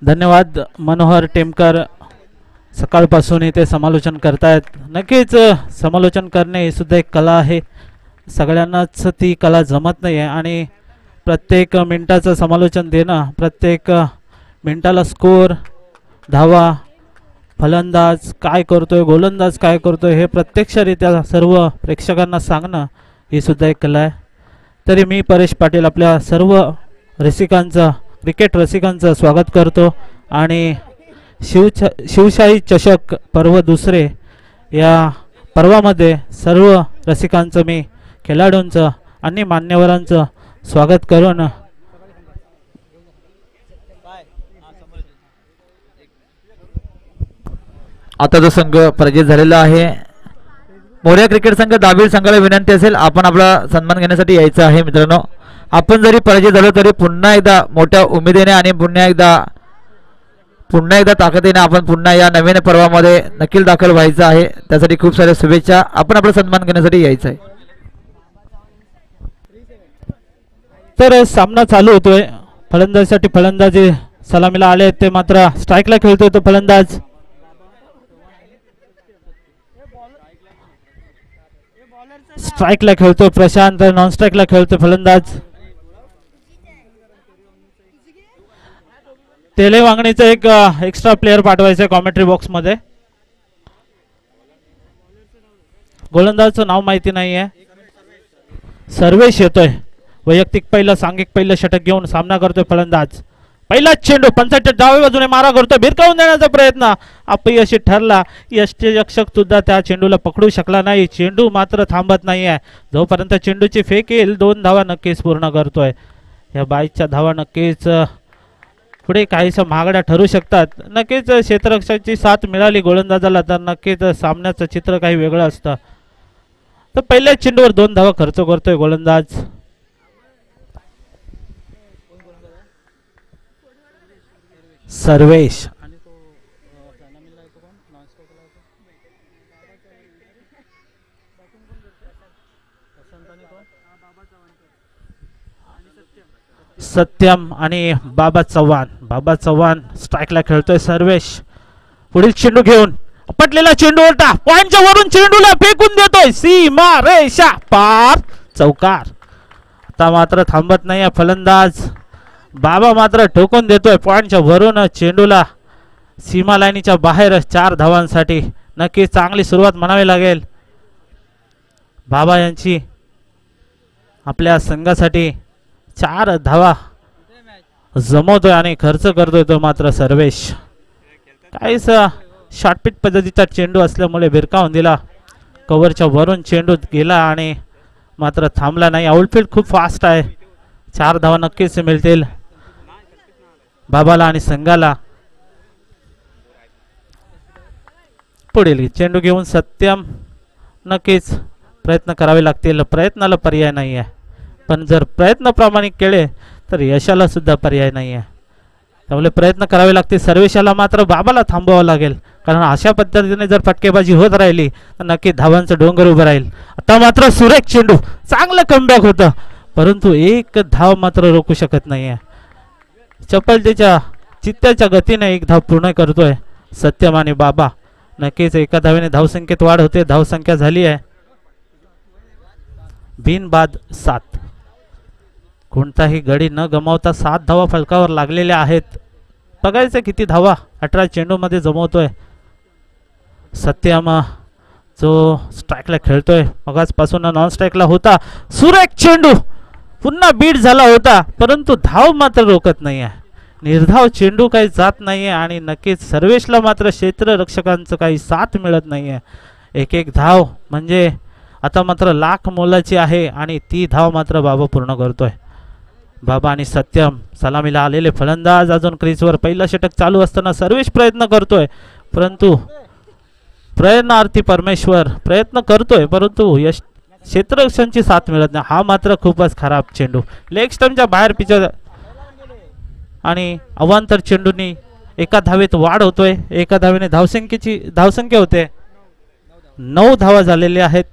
धन्यवाद मनोहर टेमकर, सकाळपासून इथे समालोचन करतायत. नक्कीच समालोचन करणे ही सुद्धा एक कला आहे. सगळ्यांनाच ती कला जमत नाही आहे आणि प्रत्येक मिनिटाचं समालोचन देणं, प्रत्येक मिनिटाला स्कोर, धावा, फलंदाज काय करतोय, गोलंदाज काय करतोय हे प्रत्यक्षरित्या सर्व प्रेक्षकांना सांगणं ही सुद्धा एक कला आहे. तरी मी परेश पाटील आपल्या सर्व रसिकांचं, क्रिकेट रसिकांचं स्वागत करतो आणि शिवशाही चषक पर्व दुसरे या पर्वामध्ये सर्व रसिकांचं, मी खेळाडूंचं आणि मान्यवरांचं स्वागत करून आता जो संघ पराजित झालेला आहे, मोर्या क्रिकेट संघ दाबील संघाला विनंती असेल आपण आपला सन्मान घेण्यासाठी यायचं आहे. मित्रांनो, आपण जरी पराजित झालो तरी पुन्हा एकदा मोठ्या उमेदीने आणि पुन्हा एकदा ताकदीने आपण पुन्हा या नवीन पर्वामध्ये नक्कीच दाखल व्हायचं आहे. त्यासाठी खूप साऱ्या शुभेच्छा. आपण आपला सन्मान घेण्यासाठी यायचं आहे. तर सामना चालू होतोय. फलंदाजीसाठी फलंदाजी सलामीला आले, ते मात्र स्ट्राईकला खेळतोय तो फलंदाज. स्ट्राईकला खेळतोय प्रशांत, नॉन स्ट्राईकला खेळतोय फलंदाज. तेले वांगणीचं एक एक्स्ट्रा प्लेअर पाठवायचं कॉमेंट्री बॉक्स मध्ये. गोलंदाजचं नाव माहिती नाहीये. सर्वेश येतोय. वैयक्तिक पहिलं, सांघिक पहिलं षटक घेऊन सामना करतोय फलंदाज. पहिला चेंडू 65 डाव्या बाजूने मारा करतोय, भिरकावून देण्याचा प्रयत्न अपयशी ठरला. यष्टीरक्षक सुद्धा त्या चेंडूला पकडू शकला नाही. चेंडू मात्र थांबत नाहीये. जोपर्यंत चेंडूची फेक येईल 2 धावा नक्कीच पूर्ण करतोय. या 22च्या धावा नक्कीच पुढे काहीशा महागड्या ठरू शकतात. नक्कीच क्षेत्ररक्षकाची साथ मिळाली गोलंदाजाला तर नक्कीच सामन्याचं चित्र काही वेगळं असतं. तर पहिल्या चेंडूवर 2 धावा खर्च करतोय गोलंदाज. सर्वेश सत्यम आणि बाबा चव्हाण. बाबा चव्हाण स्ट्राईकला खेळतोय. सर्वेश पुढील चेंडू घेऊन पटलेला चेंडू उलटा पॉइंटच्या वरून चेंडूला फेकून देतोय. सीमा रेषा पार, चौकार. आता मात्र थांबत नाही फलंदाज. बाबा मात्र ठोकून देतोय पॉइंटच्या वरून चेंडूला सीमा लाईनीच्या बाहेर 4 धावांसाठी. नक्की चांगली सुरुवात म्हणावी लागेल बाबा यांची. आपल्या संघासाठी 4 धावा जमवतोय आणि खर्च करतोय तो मात्र सर्वेश. काहीच शॉर्टपिच पद्धतीचा चेंडू असल्यामुळे भिरकावून दिला. कव्हरच्या वरून चेंडू गेला आणि मात्र थांबला नाही. आउटफील्ड खूप फास्ट आहे. 4 धावा नक्कीच मिळतील बाबाला आणि संघाला. पुढील चेंडू घेऊन सत्यम. नक्कीच प्रयत्न करावे लागतील. प्रयत्नाला पर्याय नाही आहे, पण जर प्रयत्न प्रामाणिक केले तर यशाला सुद्धा पर्याय नाही आहे. त्यामुळे प्रयत्न करावे लागतील. सर्वेशाला मात्र बाबाला थांबवावं लागेल, कारण अशा पद्धतीने जर फटकेबाजी होत राहिली तर नक्की धावांचं डोंगर उभं राहील. आता मात्र सुरेख चेंडू, चांगलं कमबॅक होतं, परंतु 1 धाव मात्र रोखू शकत नाही आहे. चपलतेच्या चित्त्याच्या गतीने 1 धाव पूर्ण करतोय सत्यम आणि बाबा. नक्कीच एका धावेने धावसंख्येत वाढ होते. धावसंख्या झाली आहे बिनबाद 7. कोणताही गडी न गमावता 7 धावा फलकावर लागलेल्या आहेत. बघायचं किती धावा 18 चेंडूमध्ये जमवतोय सत्यम, जो स्ट्राईकला खेळतोय. मगाचपासून नॉन स्ट्राईकला होता. सुरेख चेंडू पुन्हा बीट झाला होता, परंतु धाव मात्र रोखत नाही आहे. निर्धाव चेंडू काही जात नाही आहे आणि नक्कीच सर्वेशला मात्र क्षेत्ररक्षकांचं काही साथ मिळत नाही आहे. 1-1 धाव म्हणजे आता मात्र लाख मोलाची आहे आणि ती धाव मात्र बाबा पूर्ण करतोय. बाबा आणि सत्यम सलामीला आलेले फलंदाज. अजून क्रीजवर पहिला षटक चालू असताना सर्वेश प्रयत्न करतोय, परंतु प्रयत्नार्थी परमेश्वर प्रयत्न करतोय, परंतु यश क्षेत्ररक्षकांची साथ मिळत नाही. हा मात्र खूपच खराब चेंडू लेग स्टंपच्या बाहेर पिचर आणि अवांतर चेंडूनी एका धावेत वाढ होतोय. एका धावेने धावसंख्या होते. 9 धावा झालेल्या आहेत.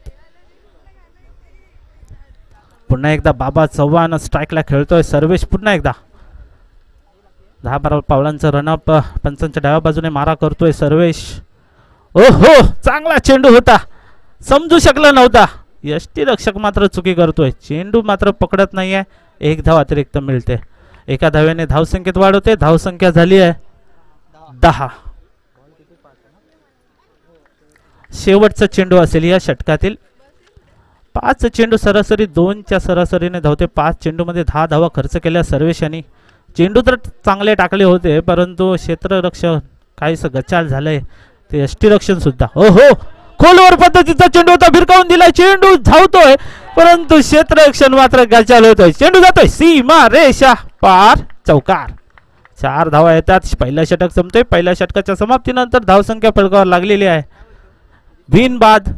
पुन्हा एकदा बाबा चव्हाण स्ट्राईकला खेळतोय. सर्वेश पुन्हा एकदा 10-12 पावलांचा रनअप पंचांच्या डाव्या बाजूने मारा करतोय सर्वेश. ओहो चांगला चेंडू होता, समजू शकला नव्हता. यष्टी रक्षक मात्र चुकी करतोय, चेंडू मात्र पकडत नाहीये. 1 धाव अतिरिक्त मिळते. एका धावेने धावसंख्येत वाढ होते. धावसंख्या झाली आहे 10. शेवटचा चेंडू असेल या षटकातील. 5 चेंडू सरासरी 2च्या सरासरीने धावते. 5 चेंडू मध्ये 10 धावा खर्च केल्या सर्वेश यांनी. चेंडू तर चांगले टाकले होते, परंतु क्षेत्ररक्षण काहीसं गचाल झालंय. ते यष्टीरक्षण सुद्धा ओहो खोलवर पद्धतीचा चेंडू होता, भिरकावून दिलाय. चेंडू धावतोय परंतु क्षेत्ररक्षण मात्र गचाल होतोय. चेंडू जातोय सीमा रेषा पार, चौकार. 4 धावा येतात. पहिला षटक संपतोय. पहिल्या षटकाच्या समाप्तीनंतर धावसंख्या फलकावर लागलेली आहे बिनबाद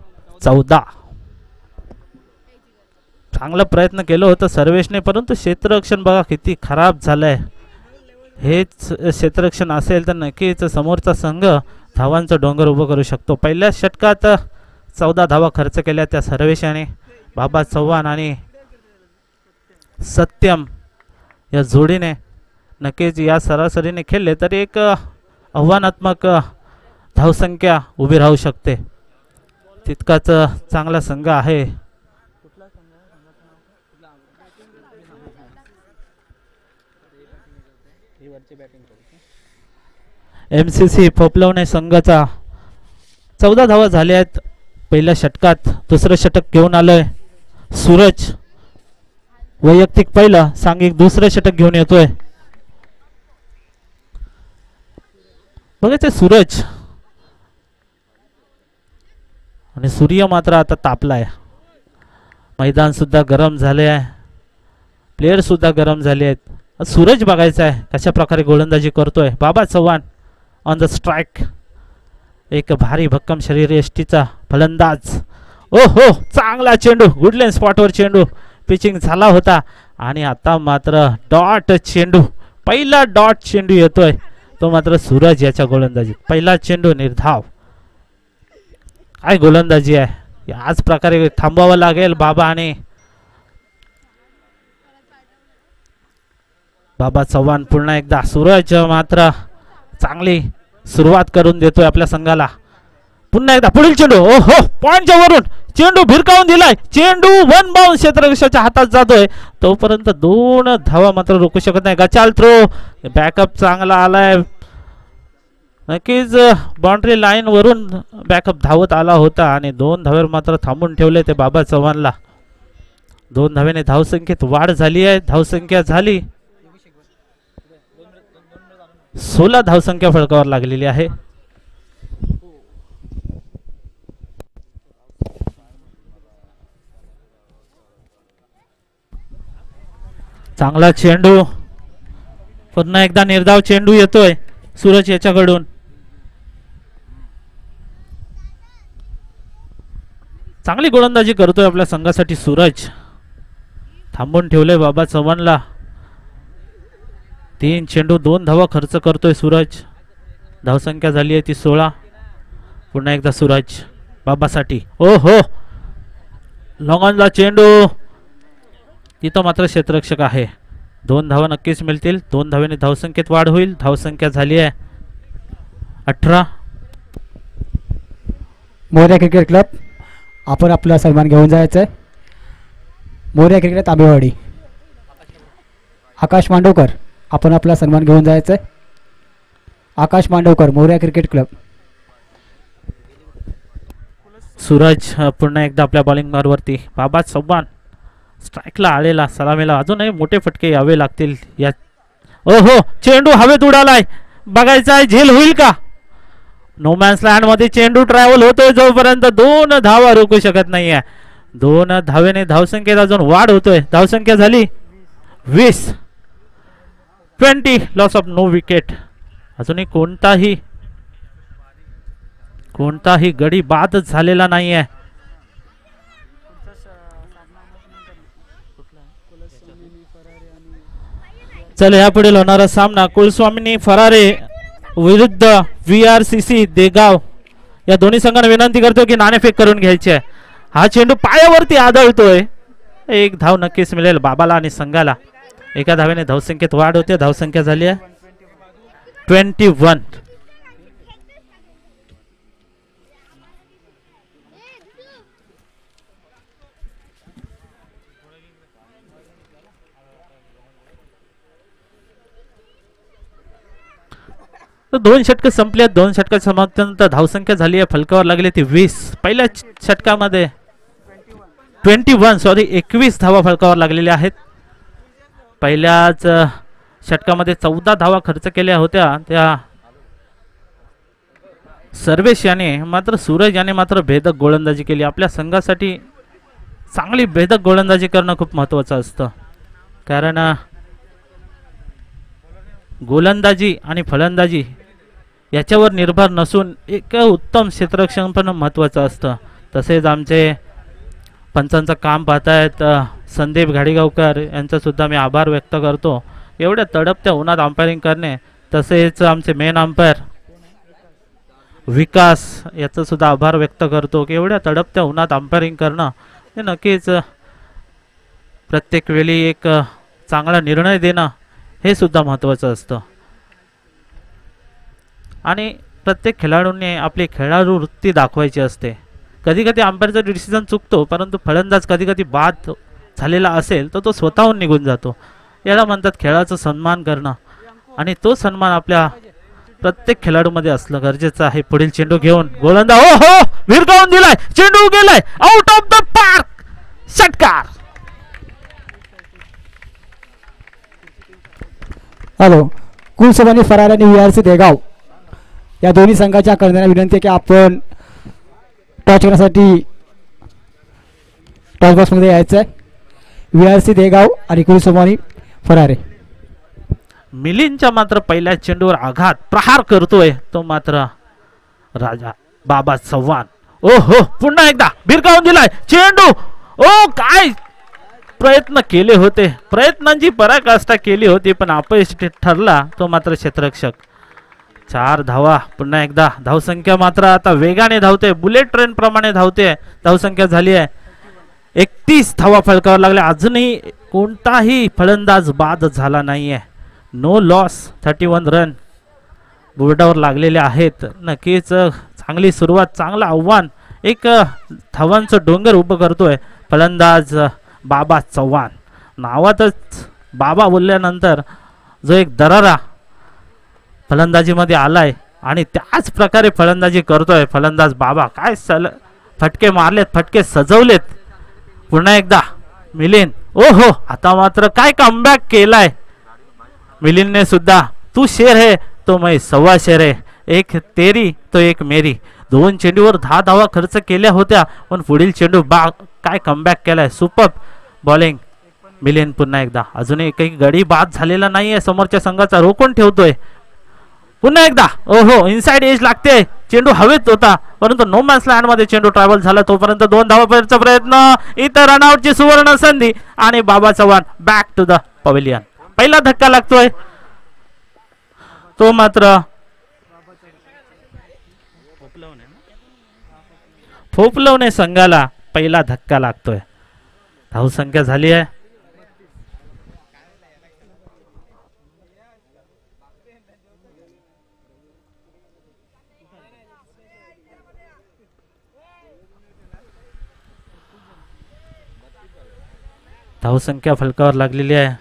14. चांगला प्रयत्न केलं होतं सर्वेशने, परंतु क्षेत्ररक्षण बघा किती खराब झालंय. हेच क्षेत्ररक्षण असेल तर नक्कीच समोरचा संघ धावांचा डोंगर उभं करू शकतो. पहिल्या षटकात 14 धावा खर्च केल्या त्या सर्वेश याने. बाबा चव्हाण आणि सत्यम या जोडीने नक्कीच या सरासरीने खेळले तर एक आव्हानात्मक धावसंख्या उभी राहू शकते. तितकाच चांगला संघ आहे. MCC पोपलवणे संघाचा 14 धावा झाल्या आहेत पहिल्या षटकात. दुसरं षटक घेऊन आलोय सूरज. वैयक्तिक पहिलं, सांघिक दुसरं षटक घेऊन येतोय. बघायचं सूरज आणि सूर्य मात्र आता तापलाय. मैदान सुद्धा गरम झाले आहे, प्लेयर सुद्धा गरम झाले आहेत. सूरज बघायचा आहे कशा प्रकारे गोलंदाजी करतोय. बाबा चव्हाण ऑन द स्ट्राइक. एक भारी भक्कम शरीर यष्टीचा फलंदाज. ओहो चांगला चेंडू, गुडलेन स्पॉटवर चेंडू पिचिंग झाला होता आणि आता मात्र डॉट चेंडू, पहिला डॉट चेंडू येतोय तो मात्र सूरज याच्या गोलंदाजीत. पहिला चेंडू निर्धाव. काय गोलंदाजी आहे. याच प्रकारे थांबावं लागेल बाबा आणि बाबा चव्हाण. पुन्हा एकदा सूरज मात्र चांगली सुरुवात करून देतोय आपल्या संघाला. पुन्हा एकदा पुढील चेंडू. ओहो पॉइंटच्या वरून चेंडू भिरकावून दिलाय. चेंडू 1 बाउंस क्षेत्ररक्षकाच्या हातात जातोय. तोपर्यंत 2 धावा मात्र रोखू शकत नाही. गचाल थ्रो. बॅकअप चांगला आलाय. नक्कीच बाउंड्री लाईन वरून बॅकअप धावत आला होता आणि 2 धावेवर मात्र थांबून ठेवले ते बाबा चव्हाणला. 2 धावेने धावसंख्येत वाढ झाली आहे. धावसंख्या झाली 16. धावसंख्या फलकावर लागलेली आहे. चांगला चेंडू. पुन्हा एकदा निर्धाव चेंडू येतोय सूरज याच्याकडून. चांगली गोलंदाजी करतोय आपल्या संघासाठी सूरज. थांबून ठेवलंय बाबा चव्हाणला. 3 चेंडू 2 धावा खर्च करतोय सूरज. धावसंख्या झाली आहे ती 16. पुन्हा एकदा सूरज बाबासाठी. ओहो लॉंगॉनला चेंडू. तिथं मात्र क्षेत्ररक्षक आहे. 2 धावा नक्कीच मिळतील. 2 धावेने धावसंख्येत वाढ होईल. धावसंख्या झाली आहे 18. मोर्या क्रिकेट क्लब आपण आपला सन्मान घेऊन जायचं आहे. मोर्या क्रिकेट तांबेवाडी. आकाश मांडवकर आपण आपला सन्मान घेऊन जायचं आहे. आकाश मांडवकर मोर्या क्रिकेट क्लब. सूरज पुन्हा एकदा आपल्या बॉलिंग मारवरती. बाबा चव्हाण स्ट्राईकला आलेला. सलामीला अजूनही मोठे फटके यावे लागतील. या ओहो चेंडू हवेत उडालाय. बघायचा आहे झेल होईल का. नोमॅन्स लँड मध्ये चेंडू ट्रॅव्हल होतोय जोपर्यंत 2 धावा रोखू शकत नाहीये. 2 धावेने धावसंख्येत अजून वाढ होतोय. धावसंख्या झाली 20. 20 लॉस ऑफ नो विकेट. अजूनही कोणताही गडी बाद झालेला नाहीये. चल यापुढे होणारा सामना कुलस्वामिनी फरारे विरुद्ध VRCC देगाव. या दोन्ही संघांना विनंती करतो की नाणेफेक करून घ्यायची आहे. हा चेंडू पायावरती आदळतोय. 1 धाव नक्कीच मिळेल बाबाला आणि संघाला. एका धावेने धावसंख्येत वाढ होते. धावसंख्या झाली आहे 21. तर 2 षटक संपले. 2 षटक समाप्तीनंतर धावसंख्या झाली आहे फलकावर लागली ती 20. पहिल्या षटकामध्ये 21 धावा फलकावर लागलेल्या आहेत. पहिल्याच षटकामध्ये 14 धावा खर्च केल्या होत्या त्या सर्वेश याने. मात्र सूरज याने मात्र भेदक गोलंदाजी केली. आपल्या संघासाठी चांगली भेदक गोलंदाजी करणं खूप महत्त्वाचं असतं, कारण गोलंदाजी आणि फलंदाजी याच्यावर निर्भर नसून एक उत्तम क्षेत्ररक्षण पण महत्त्वाचं असतं. तसेच आमचे पंचांचं काम पाहतायत संदीप घाडीगावकर यांचा सुद्धा मी आभार व्यक्त करतो. एवढ्या तडपत्या उन्हात अंपायरिंग करणे. तसेच आमचे मेन अंपायर विकास याचा सुद्धा आभार व्यक्त करतो की एवढ्या तडपत्या उन्हात अंपायरिंग करणं हे नक्कीच प्रत्येक वेळी एक चांगला निर्णय देणं हे सुद्धा महत्त्वाचं असतं. आणि प्रत्येक खेळाडूंनी आपली खेळाडू वृत्ती दाखवायची असते. कधी कधी अंपायरचा डिसिजन चुकतो, परंतु फलंदाज कधी कधी बाद झालेला असेल तर तो स्वतःहून निघून जातो. याला म्हणतात खेळाचा सन्मान करणं, आणि तो सन्मान आपल्या प्रत्येक खेळाडूमध्ये असलं गरजेचं आहे. पुढील चेंडू घेऊन गोलंदाज हो हो विरकावून दिलाय. चेंडू गेलाय आउट ऑफ द पार्क. षटकार. हॅलो, कुलसोबानी फरार आणि VRC देगाव या दोन्ही संघाच्या कर्णधारांना विनंती आहे की आपण टॉस करण्यासाठी टॉस बॉक्समध्ये यायचं आहे. VRC देगाव आणि कुलसोबानी फरारे. मिलिंदच्या मात्र पहिल्या चेंडूवर आघात प्रहार करतोय तो मात्र राजा बाबा चव्हाण. ओ हो पुन्हा एकदा भिरकावून दिलाय चेंडू. ओ काय प्रयत्न केले होते, प्रयत्नांची पराकाष्ठा केली होती, पण अपयश ठरला तो मात्र क्षेत्ररक्षक. 4 धावा. पुन्हा एकदा धावसंख्या मात्र आता वेगाने धावते, बुलेट ट्रेन प्रमाणे धावते. धावसंख्या झाली आहे 31 धावा फलकावर लागल्या. अजूनही कोणताही फलंदाज बाद झाला नाहीये. No loss. 31 रन बोर्डावर लागलेले आहेत. नक्कीच चांगली सुरुवात, चांगलं आव्हान, एक धावांचं डोंगर उभं करतोय फलंदाज बाबा चव्हाण. नावातच बाबा बोलल्यानंतर जो एक दरारा फलंदाजीमध्ये आलाय आणि त्याच प्रकारे फलंदाजी करतोय फलंदाज बाबा. काय फटके मारलेत, फटके सजवलेत. पुन्हा एकदा मिलिंद. ओ हो आता मात्र काय कमबॅक केलाय मिलिंदने सुद्धा. तू शेर है तो मैं 1.25 शेर है, एक तेरी तो एक मेरी. 2 चेंडूवर 10 धावा खर्च केल्या होत्या, पण पुढील चेंडू काय कमबॅक केलाय. Super bowling Milind. पुन्हा एकदा अजूनही काही गडी बाद झालेला नाहीये. समोरच्या संघाचा रोखून ठेवतोय. पुन्हा एकदा ओहो इनसाइड एज लागते. चेंडू हवेत होता, परंतु नो मॅन्स लँड मध्ये चेंडू ट्रॅव्हल झाला. तोपर्यंत 2 धावापर्यंतचा प्रयत्न. इतर रनआउटची सुवर्ण संधी आणि Baba Chavan back to the pavilion. पहिला धक्का लागतोय तो मात्र फोपलवणे संघाला पहिला धक्का लागतोय. धावसंख्या झाली आहे धावसंख्या फलकावर लागलेली आहे.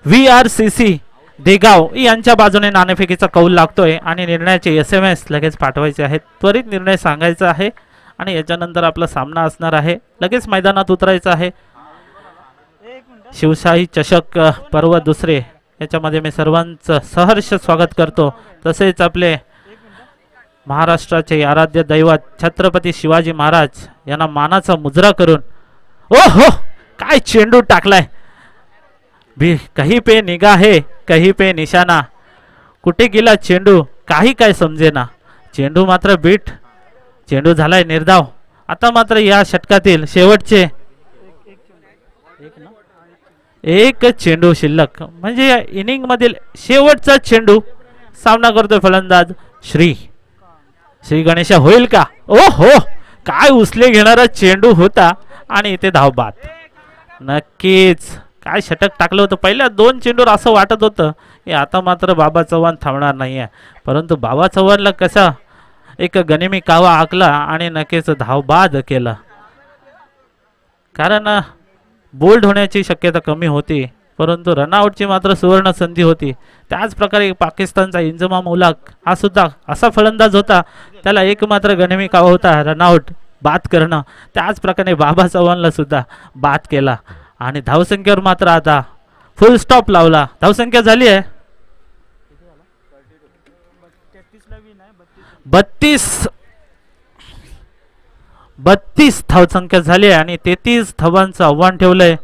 VRCC देगाव यांच्या बाजूने नाणेफेकीचा कौल लागतोय आणि निर्णयाचे SMS लगेच पाठवायचे आहेत. त्वरित निर्णय सांगायचा आहे आणि याच्यानंतर आपला सामना असणार आहे. लगेच मैदानात उतरायचं आहे. शिवशाही चषक पर्व 2 याच्यामध्ये मी सर्वांचं सहर्ष स्वागत करतो. तसेच आपले महाराष्ट्राचे आराध्य दैवत छत्रपती शिवाजी महाराज यांना मानाचा मुजरा करून. ओ हो काय चेंडू टाकलाय. कहीं पे निगाह है कहीं पे निशाना. कुठे गेला चेंडू काही काय समजेना. चेंडू मात्र बीट. चेंडू झालाय निर्धाव. आता मात्र या षटकातील शेवटचे एक चेंडू शिल्लक, म्हणजे या इनिंग मधील शेवटचा चेंडू सामना करतोय फलंदाज श्री गणेशा. होईल का. ओ हो काय उचले घेणारा चेंडू होता आणि इथे धाव बाद. नक्कीच काय षटक टाकलं होतं पहिल्या 2 चेंडूवर असं वाटत होतं की आता मात्र बाबा चव्हाण थांबणार नाही आहे, परंतु बाबा चव्हाणला कसा एक गनिमी कावा आखला आणि नक्कीच धावबाद केला. कारण बोल्ड होण्याची शक्यता कमी होती, परंतु रनआउटची मात्र सुवर्ण संधी होती. त्याच प्रकारे पाकिस्तानचा इंजमाम उलाक हा सुद्धा असा फलंदाज होता, त्याला एक मात्र गनिमी कावा होता रनआउट बाद करणं. त्याच प्रकारे बाबा चव्हाणला सुद्धा बाद केला आणि धावसंख्येवर मात्र आता फुल स्टॉप लावला. धावसंख्या झाली आहे 32 धावसंख्या झाली आहे आणि 33 धावांचं आव्हान ठेवलंय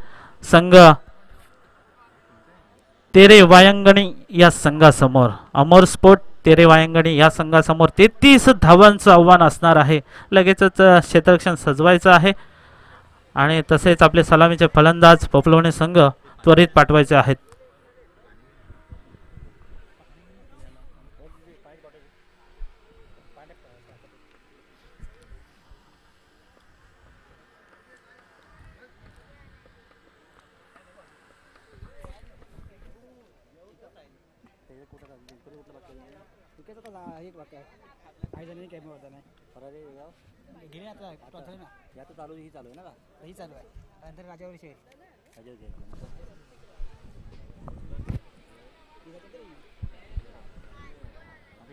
संघ तेरे वायंगणी या संघासमोर. अमोर स्पोर्ट तेरे वायंगणी या संघासमोर 33 धावांचं आव्हान असणार आहे. लगेचच क्षेत्ररक्षण सजवायचं आहे आणि तसेच आपले सलामीचे फलंदाज पोपलवणे संघ त्वरित पाठवायचे आहेत.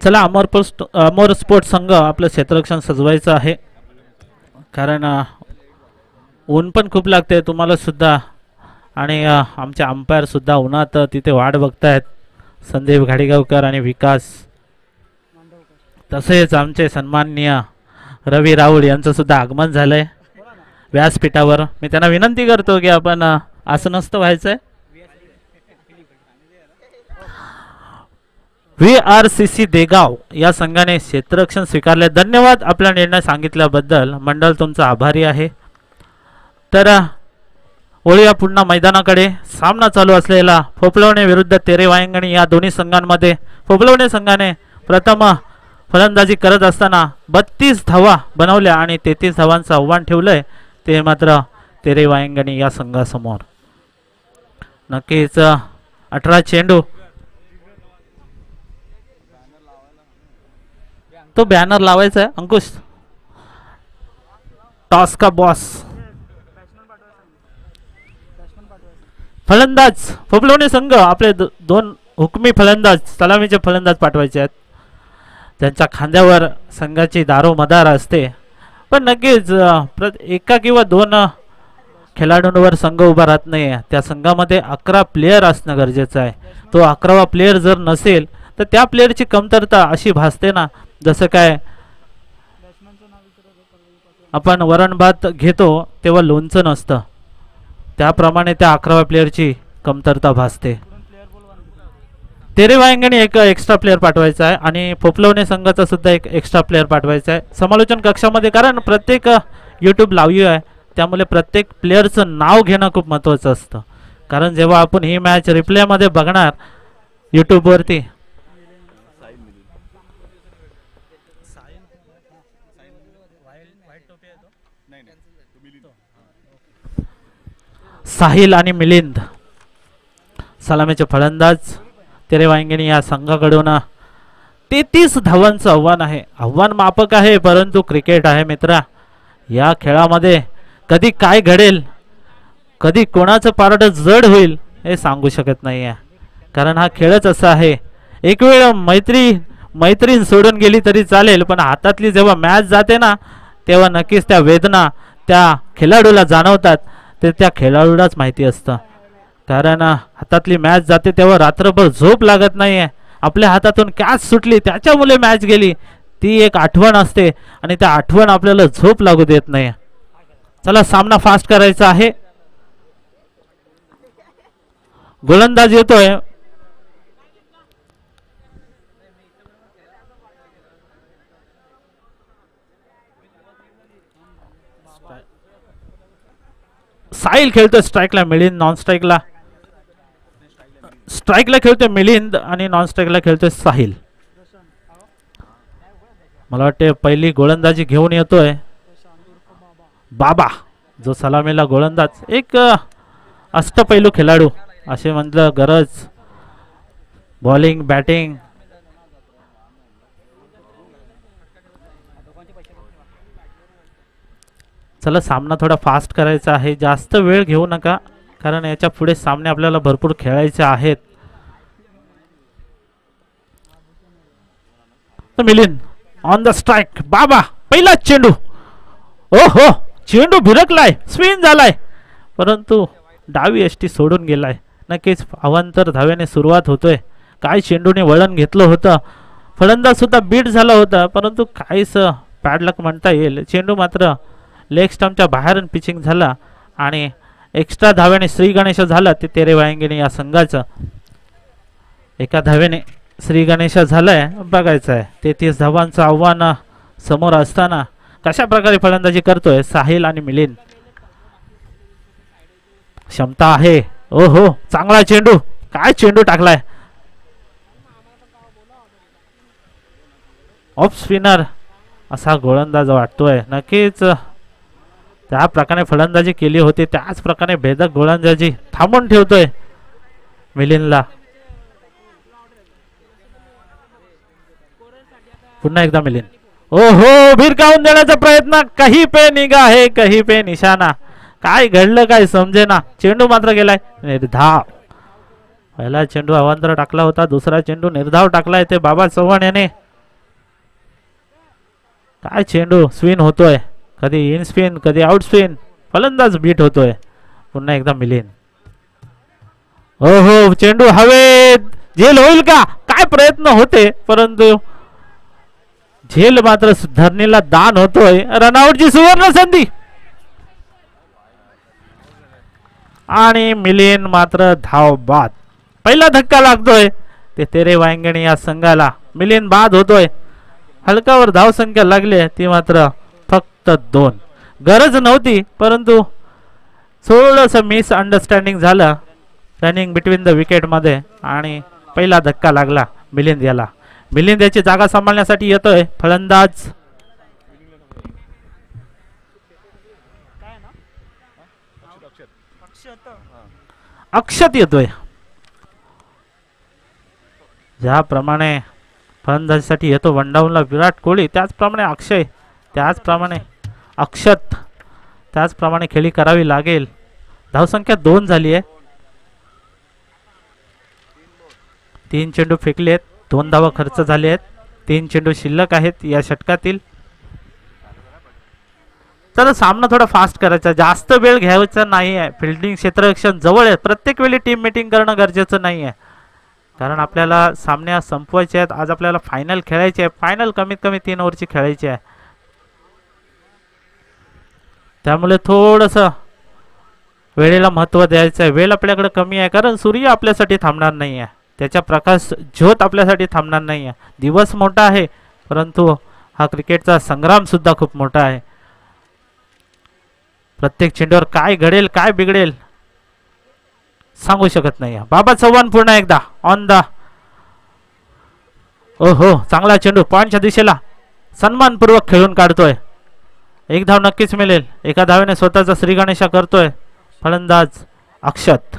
चला अमोर स्पोर्ट संघ आपलं क्षेत्ररक्षण सजवायचं आहे, कारण ऊन पण खूप लागते तुम्हाला सुद्धा आणि आमचे अंपायर सुद्धा उन्हात तिथे वाट बघतायत. संदीप घाडीगावकर आणि विकास, तसेच आमचे सन्माननीय रवी राऊळ यांचं सुद्धा आगमन झालंय व्यासपीठावर. मी त्यांना विनंती करतो की आपण असं नसतं व्हायचंय. VRCC देगाव या संघाने क्षेत्ररक्षण स्वीकारले. धन्यवाद आपला निर्णय सांगितल्याबद्दल. मंडळ तुमचा आभारी आहे. तर वळूया पुन्हा मैदानाकडे. सामना चालू असलेला पोपलवणे विरुद्ध तेरे वायंगणी या दोन्ही संघांमध्ये पोपलवणे संघाने प्रथम फलंदाजी करत असताना 32 धावा बनवल्या आणि 33 धावांचं आव्हान ठेवलंय ते मात्र तेरे वायंगणी या संघासमोर. नक्कीच 18 चेंडू तो बॅनर लावायचा आहे अंकुश. टॉस का बॉस. फलंदाज पोपलवणे संघ आपले दोन हुकमी फलंदाज सलामीचे फलंदाज पाठवायचे आहेत. त्यांच्या खांद्यावर संघाची दारोमदार असते, पण नक्कीच एका किंवा 2 खेळाडूंवर संघ उभा राहत नाही. त्या संघामध्ये 11 प्लेयर असणं गरजेचं आहे. तो 11वा प्लेयर जर नसेल तर त्या प्लेयरची कमतरता अशी भासते ना, जसं काय आपण वरण भात घेतो तेव्हा लोणचं नसतं, त्याप्रमाणे त्या 11व्या प्लेयरची कमतरता भासते. तेरे वायंगणी एक एक्स्ट्रा प्लेयर पाठवायचा आहे आणि पोपलवणे संघाचा सुद्धा एक एक्स्ट्रा प्लेयर पाठवायचा आहे समालोचन कक्षामध्ये. कारण प्रत्येक यूट्यूब लाईव्ह आहे, त्यामुळे प्रत्येक प्लेयरचं नाव घेणं खूप महत्त्वाचं असतं. कारण जेव्हा आपण ही मॅच रिप्लेमध्ये बघणार यूट्यूबवरती, साहिल आणि मिलिंद सलामीचे फलंदाज तेरे वायंगणी या संघाकडून 33 धावांचं आव्हान आहे. आव्हान मापक आहे, परंतु क्रिकेट आहे मित्रा. या खेळामध्ये कधी काय घडेल, कधी कोणाचं पारड जड होईल हे सांगू शकत नाही आहे. कारण हा खेळच असा आहे. एक वेळ मैत्रीण सोडून गेली तरी चालेल, पण हातातली जेव्हा मॅच जाते ना तेव्हा नक्कीच त्या वेदना त्या खेळाडूला जाणवतात. ते त्या खेळाडूलाच माहिती असतं. कारण हातातली मॅच जाते तेव्हा रात्रभर झोप लागत नाही. आपल्या हातातून कॅच सुटली त्याच्यामुळे मॅच गेली, ती एक आठवण असते आणि त्या आठवण आपल्याला झोप लागू देत नाही. चला सामना फास्ट करायचा आहे. गोलंदाज येतोय. साहिल खेळतोय स्ट्राईकला, मिलिंद नॉन स्ट्राईकला. स्ट्राईकला खेळतोय मिलिंद आणि नॉन स्ट्राईकला खेळतोय साहिल. मला वाटते पहिली गोलंदाजी घेऊन येतोय बाबा, जो सलामीला गोलंदाज. एक अष्टपैलू खेळाडू असे म्हटलं गरज. बॉलिंग बॅटिंग चला सामना थोडा फास्ट करायचा आहे. जास्त वेळ घेऊ नका कारण याच्या पुढे सामने आपल्याला भरपूर खेळायचे आहेत. Milind on the strike. बाबा पहिला चेंडू. ओहो चेंडू भिरकलाय स्पिन झालाय परंतु डावी यष्टी सोडून गेलाय. नक्कीच अवांतर धाव्याने सुरुवात होतोय. काय चेंडूने वळण घेतलं होतं. फलंदाज सुद्धा बीट झाला होता परंतु काहीच पॅडलक म्हणता येईल. चेंडू मात्र लेग स्टंपच्या बाहेरून पिचिंग झाला आणि एक्स्ट्रा धाव्याने श्री गणेश झाला ते तेरे वायंगेने या संघाचं. एका धाव्याने श्री गणेश झालाय. बघायचं आहे 33 धावांचं आव्हान समोर असताना कशा प्रकारे फलंदाजी करतोय साहिल आणि मिलिंद. क्षमता आहे. ओहो चांगला चेंडू. काय चेंडू टाकलाय. ऑफ स्पिनर असा गोलंदाज वाटतोय. नक्कीच त्या प्रकारे फलंदाजी केली होती त्याच प्रकारे भेदक गोलंदाजी थांबून ठेवतोय मिलिंदला. पुन्हा एकदा मिलिंद. ओहो भिरकावून देण्याचा प्रयत्न. कहीं पे निगाह है कहीं पे निशाणा. काय घडलं काय समजेना. चेंडू मात्र गेलाय निर्धाव. पहिला चेंडू अवांतर टाकला होता. दुसरा चेंडू निर्धाव टाकलाय ते बाबा चव्हाण याने. काय चेंडू स्पिन होतोय. कधी इन स्पिन कधी आउट स्पिन. फलंदाज बीट होतोय. पुन्हा एकदा मिलिंद. ओहो चेंडू हवेत. झेल होईल का. काय प्रयत्न होते परंतु झेल मात्र धरणीला दान होतोय. रनआउटची सुवर्ण संधी आणि मिलिंद मात्र धाव बाद. पहिला धक्का लागतोय ते तेरे वायंगणी या संघाला. मिलिंद बाद होतोय. हलकावर धाव संख्या लागली ती मात्र फक्त 2. गरज नव्हती परंतु थोडस मिस अंडरस्टँडिंग झालं रनिंग बिटवीन द विकेट मध्ये आणि पहिला धक्का लागला मिलिंद याला. मिलिंद याची जागा सांभाळण्यासाठी येतोय फलंदाज अक्षत येतोय. ज्याप्रमाणे फलंदाजीसाठी येतो वनडाऊनला विराट कोहली त्याचप्रमाणे अक्षय त्याचप्रमाणे अक्षत त्याचप्रमाणे खेळी करावी लागेल. धावसंख्या 2 झाली आहे. 3 चेंडू फेकले आहेत. 2 धावा खर्च झाले आहेत. 3 चेंडू शिल्लक आहेत या षटकातील. तर सामना थोडा फास्ट करायचा. जास्त वेळ घ्यायचा नाही आहे. फिल्डिंग क्षेत्ररक्षण जवळ आहे. प्रत्येक वेळी टीम मीटिंग करणं गरजेचं नाही आहे कारण आपल्याला सामन्या संपवायचे आहेत. आज आपल्याला फायनल खेळायचे आहे. फायनल कमीत कमी 3 ओव्हरची खेळायची आहे. त्यामुळे थोडस वेळेला महत्त्व द्यायचं आहे. वेळ आपल्याकडे कमी आहे कारण सूर्य आपल्यासाठी थांबणार नाही आहे. त्याच्या प्रकाश ज्योत आपल्यासाठी थांबणार नाही आहे. दिवस मोठा आहे परंतु हा क्रिकेटचा संग्राम सुद्धा खूप मोठा आहे. प्रत्येक चेंडूवर काय घडेल काय बिघडेल सांगू शकत नाही. बाबा चव्हाण पुन्हा एकदा ऑन द. ओहो चांगला चेंडू पॉइंटच्या दिशेला सन्मानपूर्वक खेळून काढतोय. 1 धाव नक्कीच मिळेल. एका धावेने स्वतःचा श्री गणेशा करतोय फलंदाज अक्षत.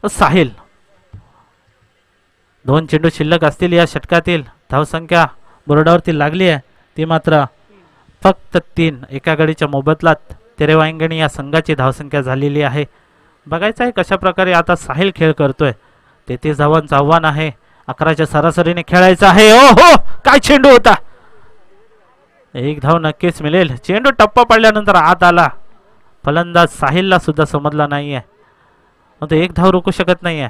साहिल 2 चेंडू शिल्लक असतील या षटकातील. धावसंख्या बोर्डावरती लागली आहे ती मात्र फक्त 3. एका गडीच्या मोबदल्यात तेरे वायंगणी या संघाची धावसंख्या झालेली आहे. बघायचं आहे कशा प्रकारे आता साहिल खेळ करतोय. 33 धावांचं आव्हान आहे. 11च्या सरासरीने खेळायचं आहे. ओहो काय चेंडू होता. 1 धाव नक्कीच मिळेल. चेंडू टप्पा पडल्यानंतर आत आला. फलंदाज साहिलला सुद्धा समजला नाहीये. तो 1 धाव रोखू शकत नाहीये.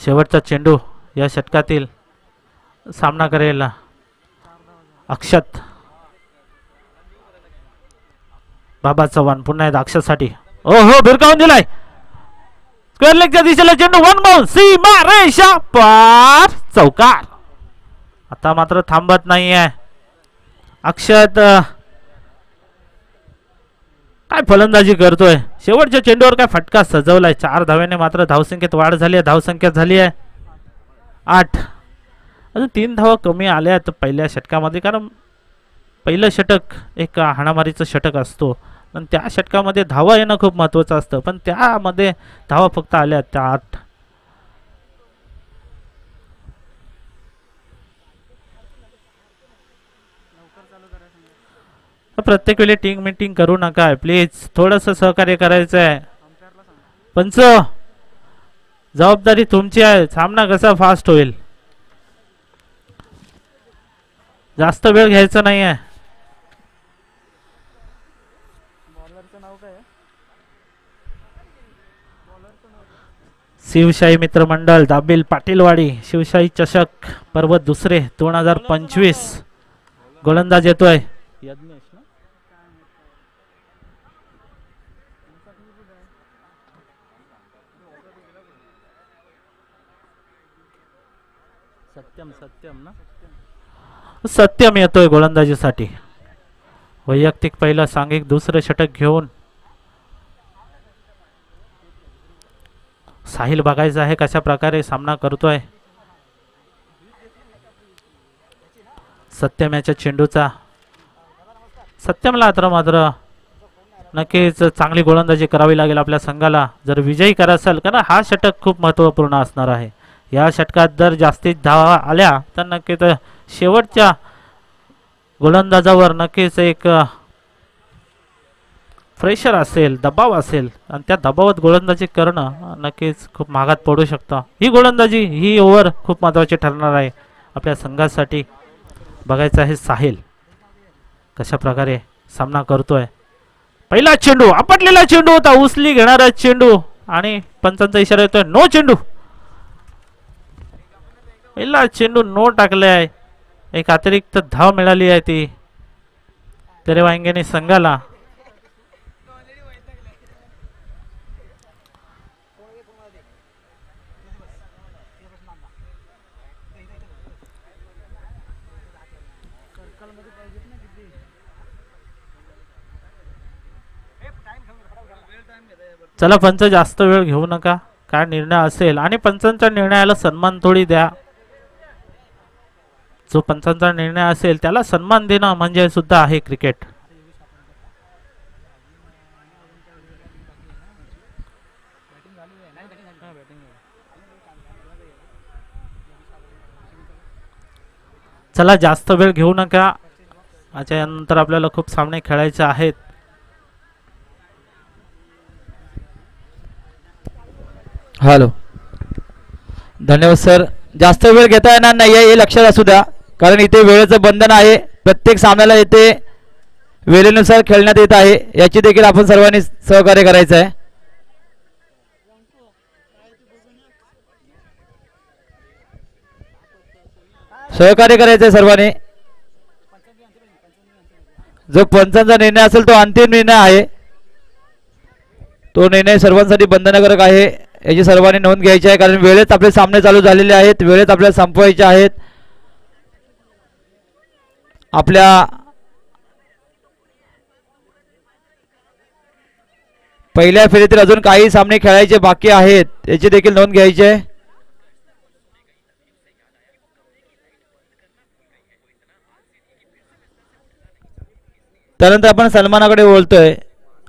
शेवटचा चेंडू या षटकातील सामना करेल अक्षत. बाबा चव्हाण पुन्हा एकदा अक्षतसाठी. ओहो भिरकावून दिलाय. स्क्वेअर लेगच्या दिशेला चेंडू 1 बाउंड. सीमा रेषा पार. चौकार. आता मात्र थांबत नाहीये अक्षत. काय फलंदाजी करतोय. शेवटच्या चेंडूवर काय फटका सजवलाय. 4 धाव्याने मात्र धावसंख्येत वाढ झाली आहे. धावसंख्या झाली आहे 8. अजून 3 धावा कमी आल्यात पहिल्या षटकामध्ये, कारण पहिलं षटक एक हाणामारीचं षटक असतो आणि त्या षटकामध्ये धावा येणं खूप महत्त्वाचं असतं, पण त्यामध्ये धावा फक्त आल्या त्या 8. प्रत्येक वेळी टीम मीटिंग करू नका प्लीज, थोडंसं सहकार्य करायचं आहे. पंच, जबाबदारी तुमची आहे. सामना कसा फास्ट होईल, जास्त वेळ घ्यायचा नाही आहे. शिवशाही मित्रमंडळ दाबिल पाटीलवाडी शिवशाही चषक पर्व दुसरे 2025 गोलंदाज येतोय. सत्यम येतोय गोलंदाजीसाठी. वैयक्तिक पहिलं सांघिक दुसरं षटक घेऊन साहिल बघायचं आहे कशा प्रकारे सामना करतोय. सत्यम याच्या चेंडूचा, सत्यमला आता मात्र नक्कीच चांगली गोलंदाजी करावी लागेल आपल्या संघाला जर विजयी करायचं असेल, कारण हा षटक खूप महत्त्वपूर्ण असणार आहे. या षटकात जर जास्तीत धावा आल्या तर नक्कीच शेवटच्या गोलंदाजावर नक्कीच एक प्रेशर असेल, दबाव असेल आणि त्या दबावात गोलंदाजी करणं नक्कीच खूप महागात पडू शकतं. ही गोलंदाजी, ही ओव्हर खूप महत्त्वाची ठरणार आहे आपल्या संघासाठी. बघायचं आहे साहिल कशा प्रकारे सामना करतोय. पहिला चेंडू, आपटलेला चेंडू होता, उचली घेणारा चेंडू आणि पंचांचा इशारा येतोय नो चेंडू. पहिला चेंडू नो टाकले आहे. एक अतिरिक्त धाव मिळाली आहे ती तेरेवांगेने संघाला. चला पंच, जास्त वेळ घेऊ नका, काय निर्णय असेल आणि पंचांच्या निर्णयाला सन्मान थोडी द्या. जो पंचांचा निर्णय असेल त्याला सन्मान देणं म्हणजे सुद्धा आहे क्रिकेट. चला जास्त वेळ घेऊ नका, याच्यानंतर आपल्याला खूप सामने खेळायचे आहेत. हॅलो, धन्यवाद सर. जास्त वेळ घेता येणार नाही हे लक्षात असू द्या, कारण इथे वेळेचं बंधन आहे. प्रत्येक सामन्याला इथे वेळेनुसार खेळण्यात येत आहे, याची देखील आपण सर्वांनी सहकार्य करायचं आहे. सहकार्य करायचं आहे सर्वांनी. जो पंचांचा निर्णय असेल तो अंतिम निर्णय आहे, तो निर्णय सर्वांसाठी बंधनकारक आहे, याची सर्वांनी नोंद घ्यायची आहे. कारण वेळेत आपले सामने चालू झालेले आहेत, वेळेत आपल्याला संपवायचे आहेत. आपल्या पहिल्या फेरीतील अजून काही सामने खेळायचे बाकी आहेत, याची देखील नोंद घ्यायची आहे. त्यानंतर आपण सन्मानाकडे बोलतोय.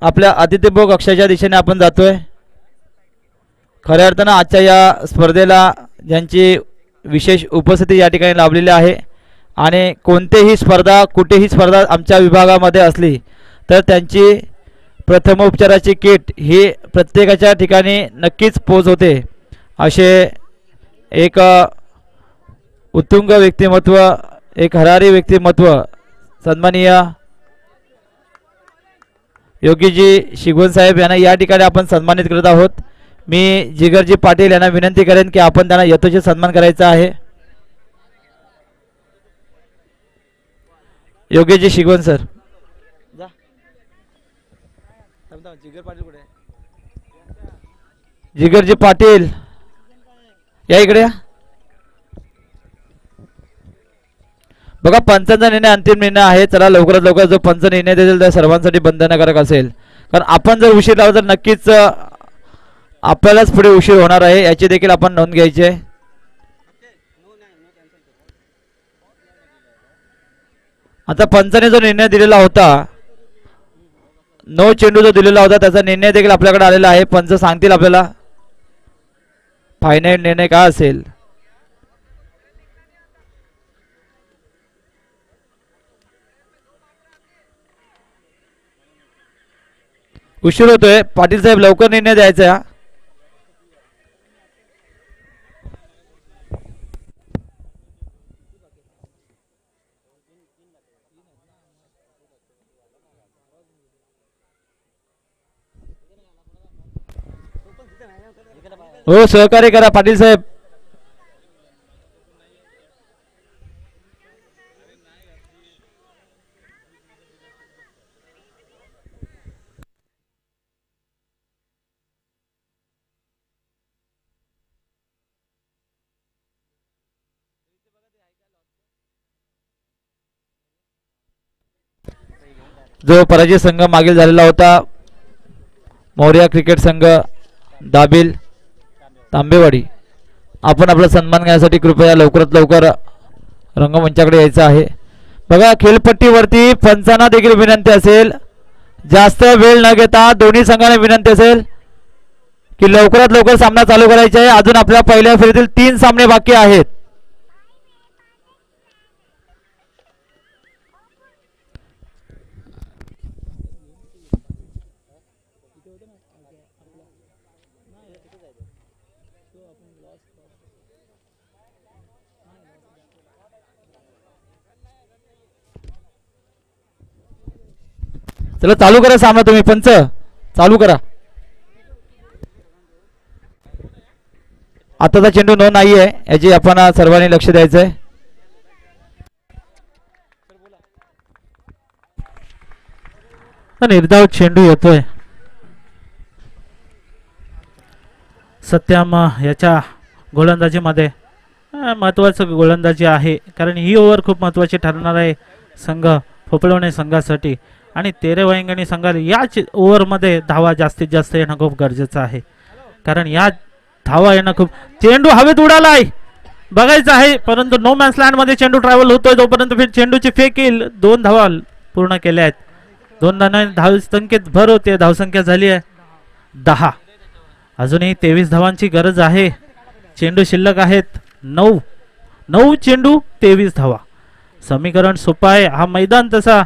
आपल्या अतिथीभोग कक्षाच्या दिशेने आपण जातोय. खऱ्या अर्थानं आजच्या या स्पर्धेला ज्यांची विशेष उपस्थिती या ठिकाणी लाभलेली आहे आणि कोणतेही स्पर्धा, कुठेही स्पर्धा आमच्या विभागामध्ये असली तर त्यांची प्रथमोपचाराची किट ही प्रत्येकाच्या ठिकाणी नक्कीच पोच होते. असे एक उत्तुंग व्यक्तिमत्व, एक हरारी व्यक्तिमत्व सन्माननीय योगीजी शिगवण साहेब यांना या ठिकाणी आपण सन्मानित करत आहोत. मी जिगरजी पाटील यांना विनंती करेन की आपण त्यांना यथोचित सन्मान करायचा आहे. योगीजी शिगवण सर. जिगरजी पाटील या इकडे या. बघा, पंचांचा निर्णय अंतिम निर्णय आहे. चला लवकरात लवकर जो पंच निर्णय देतील त्या सर्वांसाठी बंधनकारक असेल, कारण आपण जर उशीर लावला तर नक्कीच आपल्यालाच पुढे उशीर होणार आहे, याची देखील आपण नोंद घ्यायची आहे. आता पंचाने जो निर्णय दिलेला होता, 9 चेंडू जो दिलेला होता त्याचा निर्णय देखील आपल्याकडे आलेला आहे. पंच सांगतील आपल्याला फायनल निर्णय काय असेल. उशीर होतोय पाटील साहेब, लवकर निर्णय द्यायचा. हो सहकार्य करा पाटील साहेब. जो पराजय संघ मागील झालेला होता मौर्या क्रिकेट संघ दाबिल तांबेवाडी, आपण आपला सन्मान घेण्यासाठी कृपया लवकरात लवकर रंगमंचाकडे यायचं आहे. बघा खेळपट्टीवरती पंचांना देखील विनंती असेल, जास्त वेळ न घेता दोन्ही संघांना विनंती असेल की लवकरात लवकर सामना चालू करायचा आहे. अजून आपल्या पहिल्या फेरीतील 3 सामने बाकी आहेत. चला चालू करा सामना, तुम्ही पंच चालू करा. आताचा चेंडू नो नाही आहे, याची आपण सर्वांनी लक्ष द्यायचं आहे. निर्धाव चेंडू येतोय. सत्यम याच्या गोलंदाजीमध्ये महत्वाचं गोलंदाजी आहे, कारण ही ओव्हर खूप महत्वाची ठरणार आहे संघ फोपळवणे संघासाठी. आणि तेरेवाईंगणी संघाला याच ओव्हरमध्ये धावा जास्तीत जास्त येणं खूप गरजेचं आहे, कारण या धावा येणं खूप. चेंडू हवेत उडालाय, बघायचं आहे, परंतु नो मॅन्स लँड मध्ये चेंडू ट्रॅव्हल होतोय तोपर्यंत चेंडूची फेक येईल. 2 धावा पूर्ण केल्या आहेत. 2 धावांनी धावसंख्येत भर होते. धावसंख्या झाली आहे 10. अजूनही 23 धावांची गरज आहे. चेंडू शिल्लक आहेत 9 चेंडू 23 धावा. समीकरण सोपं आहे. हा मैदान तसा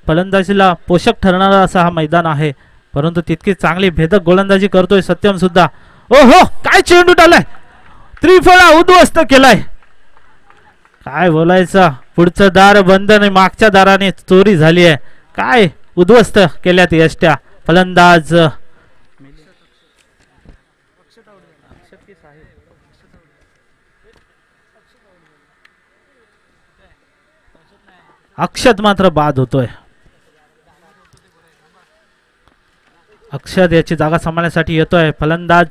फलंदाजीला पोषक ठरणारा असा हा मैदान आहे, परंतु तितकी चांगली भेदक गोलंदाजी करतोय सत्यम सुद्धा. ओहो काय चेंडू टालाय, त्रिफळा उद्ध्वस्त केलाय. काय बोलायचं, पुढचं दार बंद आणि मागच्या दाराने चोरी झाली आहे. काय उद्ध्वस्त केल्यात यष्ट्या फलंदाज. अक्षत मात्र बाद होतोय. अक्षत याची जागा सांभाळण्यासाठी येतोय फलंदाज.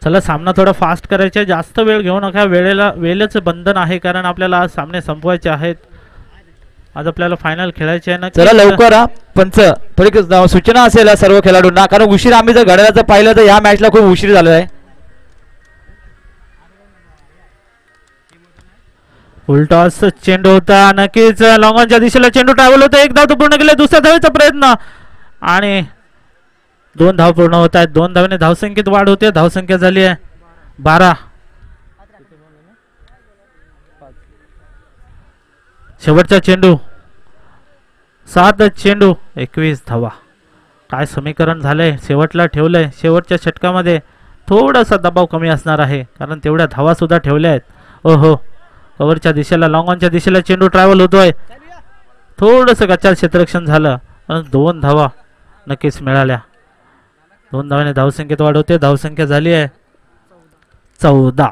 चला सामना थोडा फास्ट करायचा, जास्त वेळ घेऊ नका. वेळेचं बंधन आहे, कारण आपल्याला आज सामने संपवायचे आहेत. आज आपल्याला फायनल खेळायचे आहे ना. चला लवकर पंच, थोडी सूचना असेल सर्व खेळाडूंना, कारण उशीर आम्ही जर घड्याळाचं पाहिलं तर या मॅचला खूप उशीर झालेला आहे. उलटॉस चेंडू होता, नक्कीच लॉंगॉनच्या दिशेला चेंडू ट्रॅव्हल होता. 1 धाव तो पूर्ण केला. दुसऱ्या धावेचा प्रयत्न आणि 2 धाव पूर्ण होत आहेत. 2 धावेने धावसंख्येत वाढ होते. धावसंख्या झाली आहे 12. शेवटचा चेंडू 7 चेंडू 21 धावा. काय समीकरण झालंय, शेवटला ठेवलंय. शेवटच्या षटकामध्ये थोडासा दबाव कमी असणार आहे, कारण तेवढ्या धावा सुद्धा ठेवल्या आहेत. ओहो कव्हरच्या दिशेला लॉंगॉनच्या दिशेला चेंडू ट्रॅव्हल होतोय. थोडंसं गच्चाळ क्षेत्ररक्षण झालं, पण 2 धावा नक्कीच मिळाल्या. 2 धावाने धावसंख्येत वाढ होते. धावसंख्या झाली आहे 14.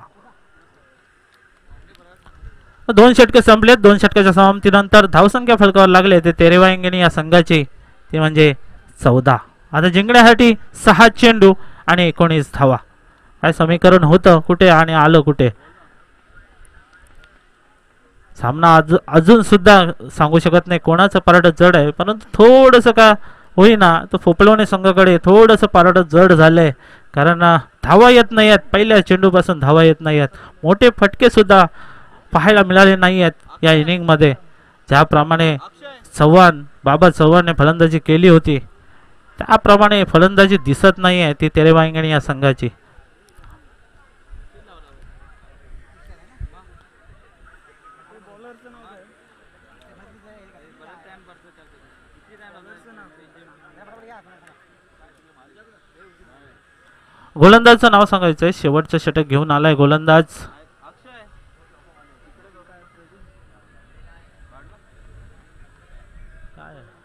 2 षटके संपलेत. 2 षटकाच्या समाप्तीनंतर धावसंख्या फलकावर लागले ते तेरेवाईंगणी या संघाची, ते म्हणजे 14. आता जिंकण्यासाठी 6 चेंडू आणि 19 धावा. काय समीकरण होतं कुठे आणि आलं कुठे. सामना अजून सुद्धा सांगू शकत नाही कोणाचं पारड जड आहे, परंतु थोडंसं का होईना तो फोपलवणे संघाकडे थोडंसं पारड जड झालंय. कारण धावा येत नाही आहेत, पहिल्या चेंडूपासून धावा येत नाही आहेत, मोठे फटके सुद्धा पाहायला मिळाले नाही आहेत या इनिंगमध्ये. ज्याप्रमाणे बाबा चव्हाणने फलंदाजी केली होती त्याप्रमाणे फलंदाजी दिसत नाही आहे ती तेरेवांगणी या संघाची. गोलंदाजचं नाव सांगायचंय. शेवटचं षटक घेऊन आलाय गोलंदाज.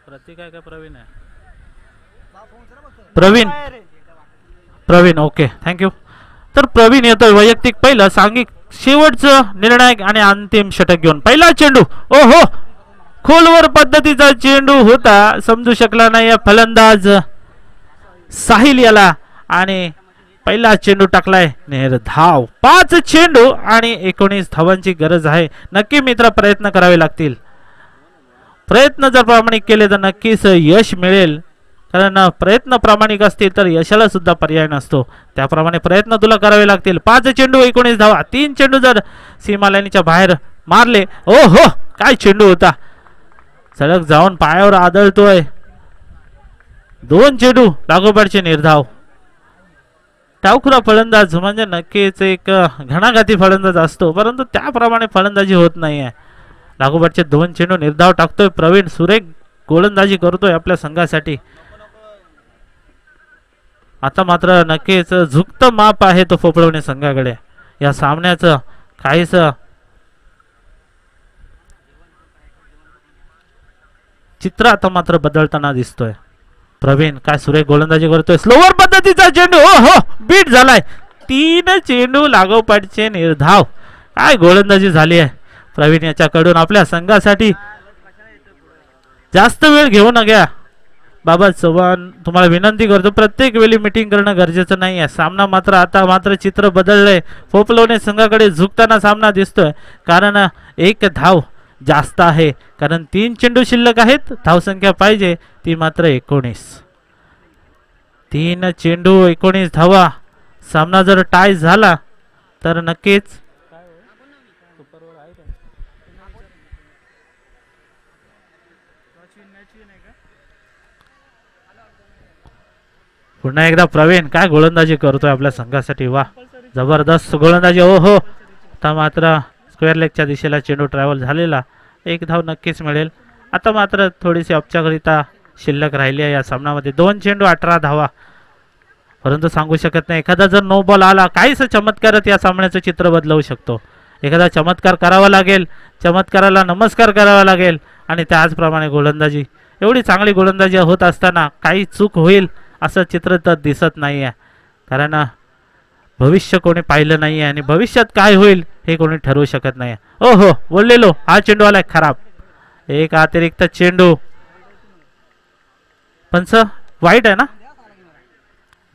प्रतीक आहे का प्रवीण आहे? Praveen okay thank you. तर प्रवीण येतोय वैयक्तिक पहिलं सांघिक शेवटचं निर्णायक आणि अंतिम षटक घेऊन. पहिला चेंडू ओहो खोलवर पद्धतीचा चेंडू होता, समजू शकला नाही फलंदाज साहिल याला आणि पहिला चेंडू टाकलाय निर्धाव. 5 चेंडू आणि 19 धावांची गरज आहे. नक्की मित्र प्रयत्न करावे लागतील. प्रयत्न जर प्रामाणिक केले तर नक्कीच यश मिळेल. कारण प्रयत्न प्रामाणिक असतील तर यशाला सुद्धा पर्याय नसतो. त्याप्रमाणे प्रयत्न तुला करावे लागतील. 5 चेंडू 19 धावा. 3 चेंडू जर सीमा लाईनच्या बाहेर मारले. ओ हो काय चेंडू होता, सलग जाऊन पायावर आदळतोय. 2 चेंडू लागोपाठचे निर्धाव. डावखुरा फलंदाज म्हणजे नक्कीच एक घणाघाती फलंदाज असतो, परंतु त्याप्रमाणे फलंदाजी होत नाहीये. लागोपाठचे 2 चेंडू निर्धाव टाकतोय प्रवीण. सुरेख गोलंदाजी करतोय आपल्या संघासाठी. आता मात्र नक्कीच झुकतं माप आहे तो फोपळवणे संघाकडे. या सामन्याचं काहीच चित्र आता मात्र बदलताना दिसतोय. प्रवीण काय सुरेख गोलंदाजी करतोय. स्लोवर पद्धतीचा चेंडू हो बीट झालाय. 3 चेंडू लागोपाठचे निर्धाव. काय गोलंदाजी झाली आहे प्रवीण याच्याकडून आपल्या संघासाठी. जास्त वेळ घेऊ नका बाबा चव्हाण, तुम्हाला विनंती करतो. प्रत्येक वेळी मीटिंग करणं गरजेचं नाही आहे. सामना मात्र आता मात्र चित्र बदललंय. फोपलवणे संघाकडे झुकताना सामना दिसतोय. कारण 1 धाव जास्त आहे. कारण 3 चेंडू शिल्लक आहेत. धावसंख्या पाहिजे ती मात्र 19. 3 चेंडू 19 धावा. सामना जर टाय झाला तर नक्कीच पुन्हा एकदा प्रवीण काय गोलंदाजी करतोय आपल्या संघासाठी. वा जबरदस्त गोलंदाजी. ओ हो आता मात्र स्क्वेअर लेगच्या दिशेला चेंडू ट्रॅव्हल झालेला. 1 धाव नक्कीच मिळेल. आता मात्र थोडीशी औपचारिकता शिल्लक राहिली आहे या सामन्यामध्ये. 2 चेंडू 18 धावा. परंतु सांगू शकत नाही एखादा जर नो बॉल आला काहीच चमत्कारच या सामन्याचं चित्र बदलवू शकतो. एखादा चमत्कार करावा लागेल, चमत्काराला नमस्कार करावा लागेल आणि त्याचप्रमाणे गोलंदाजी एवढी चांगली गोलंदाजी होत असताना काही चूक होईल असं चित्र तर दिसत नाही आहे. कारण भविष्य कोणी पाहिलं नाही आहे आणि भविष्यात काय होईल हे कोणी ठरवू शकत नाही. ओ हो बोललेलो हा चेंडू आलाय खराब. 1 अतिरिक्त चेंडू. पंच वाईट आहे ना,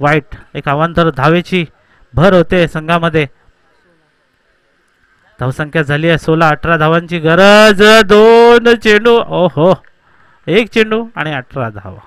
वाईट. एक अवांतर धावेची भर होते संघामध्ये. धावसंख्या झाली आहे 16. 18 धावांची गरज. 2 चेंडू ओ हो 1 चेंडू आणि 18 धावा.